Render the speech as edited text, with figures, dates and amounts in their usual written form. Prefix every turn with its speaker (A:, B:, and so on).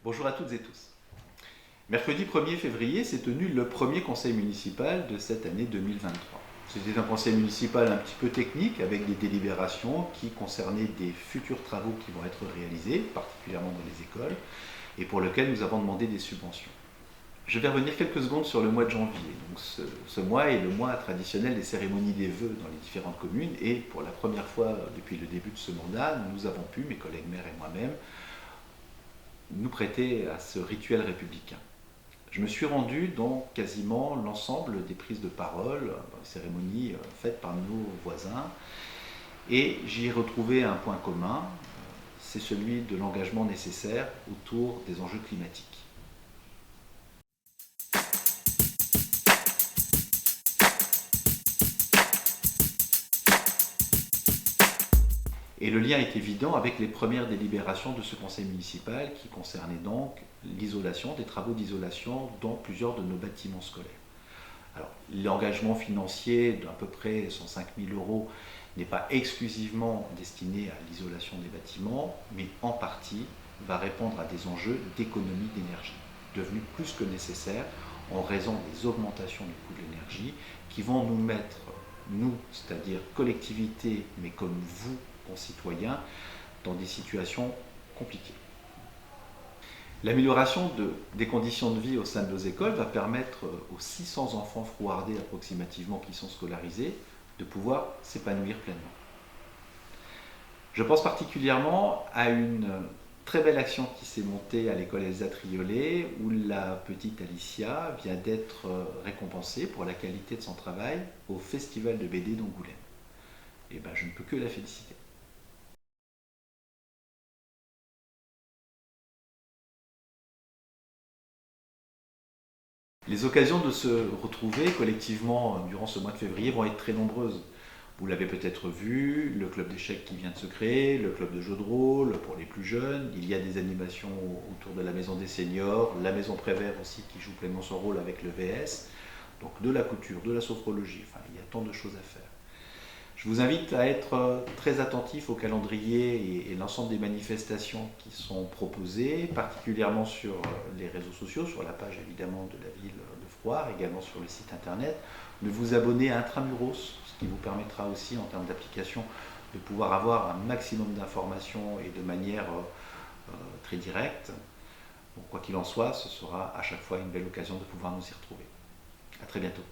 A: Bonjour à toutes et tous. Mercredi 1er février s'est tenu le premier conseil municipal de cette année 2023. C'était un conseil municipal un petit peu technique avec des délibérations qui concernaient des futurs travaux qui vont être réalisés, particulièrement dans les écoles, et pour lesquels nous avons demandé des subventions. Je vais revenir quelques secondes sur le mois de janvier. Donc ce mois est le mois traditionnel des cérémonies des vœux dans les différentes communes et pour la première fois depuis le début de ce mandat, nous avons pu, mes collègues maires et moi-même, nous prêter à ce rituel républicain. Je me suis rendu dans quasiment l'ensemble des prises de parole, dans les cérémonies faites par nos voisins, et j'y ai retrouvé un point commun, c'est celui de l'engagement nécessaire autour des enjeux climatiques. Et le lien est évident avec les premières délibérations de ce conseil municipal qui concernaient donc l'isolation, des travaux d'isolation dans plusieurs de nos bâtiments scolaires. Alors, l'engagement financier d'à peu près 105 000 € n'est pas exclusivement destiné à l'isolation des bâtiments, mais en partie va répondre à des enjeux d'économie d'énergie, devenus plus que nécessaires en raison des augmentations du coût de l'énergie qui vont nous mettre, nous, c'est-à-dire collectivités, mais comme vous, concitoyens, dans des situations compliquées. L'amélioration des conditions de vie au sein de nos écoles va permettre aux 600 enfants frouardés approximativement qui sont scolarisés de pouvoir s'épanouir pleinement. Je pense particulièrement à une très belle action qui s'est montée à l'école Elsa Triolet où la petite Alicia vient d'être récompensée pour la qualité de son travail au Festival de BD d'Angoulême. Et ben, je ne peux que la féliciter. Les occasions de se retrouver collectivement durant ce mois de février vont être très nombreuses. Vous l'avez peut-être vu, le club d'échecs qui vient de se créer, le club de jeux de rôle pour les plus jeunes, il y a des animations autour de la maison des seniors, la maison Prévert aussi qui joue pleinement son rôle avec le VS, donc de la couture, de la sophrologie, enfin il y a tant de choses à faire. Je vous invite à être très attentif au calendrier et l'ensemble des manifestations qui sont proposées, particulièrement sur les réseaux sociaux, sur la page évidemment de la ville de Frouard, également sur le site internet, de vous abonner à Intramuros, ce qui vous permettra aussi en termes d'application de pouvoir avoir un maximum d'informations et de manière très directe. Donc, quoi qu'il en soit, ce sera à chaque fois une belle occasion de pouvoir nous y retrouver. À très bientôt.